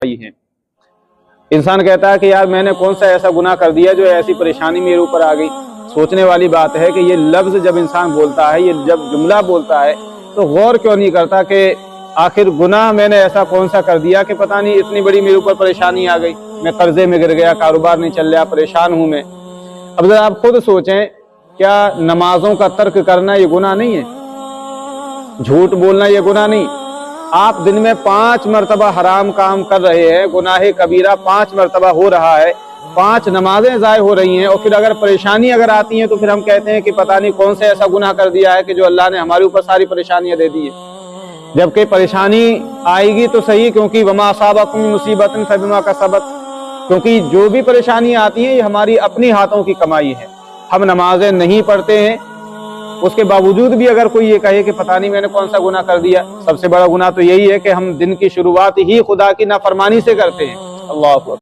हैं। इंसान कहता है कि यार मैंने कौन सा ऐसा गुनाह कर दिया जो ऐसी परेशानी मेरे ऊपर आ गई। सोचने वाली बात है कि ये लफ्ज़ जब इंसान बोलता है, ये जब जुमला बोलता है, तो गौर क्यों नहीं करता कि आखिर गुनाह मैंने ऐसा कौन सा कर दिया कि पता नहीं इतनी बड़ी मेरे ऊपर परेशानी आ गई, मैं कर्जे में गिर गया, कारोबार नहीं चल रहा, परेशान हूँ मैं। अब जरा आप खुद सोचें, क्या नमाजों का तर्क करना ये गुनाह नहीं है? झूठ बोलना ये गुनाह नहीं? आप दिन में 5 मरतबा हराम काम कर रहे हैं, गुनाह कबीरा 5 मरतबा हो रहा है, 5 नमाजें ज़ाय हो रही हैं, और फिर अगर परेशानी अगर आती है तो फिर हम कहते हैं कि पता नहीं कौन से ऐसा गुनाह कर दिया है कि जो अल्लाह ने हमारे ऊपर सारी परेशानियां दे दी है। जबकि परेशानी आएगी तो सही, क्योंकि वमा असाबकुम मिन मुसीबतिन फबिमा कसबत, क्योंकि जो भी परेशानी आती है ये हमारी अपनी हाथों की कमाई है। हम नमाजें नहीं पढ़ते हैं, उसके बावजूद भी अगर कोई ये कहे कि पता नहीं मैंने कौन सा गुनाह कर दिया, सबसे बड़ा गुनाह तो यही है कि हम दिन की शुरुआत ही खुदा की नाफरमानी से करते हैं। अल्लाह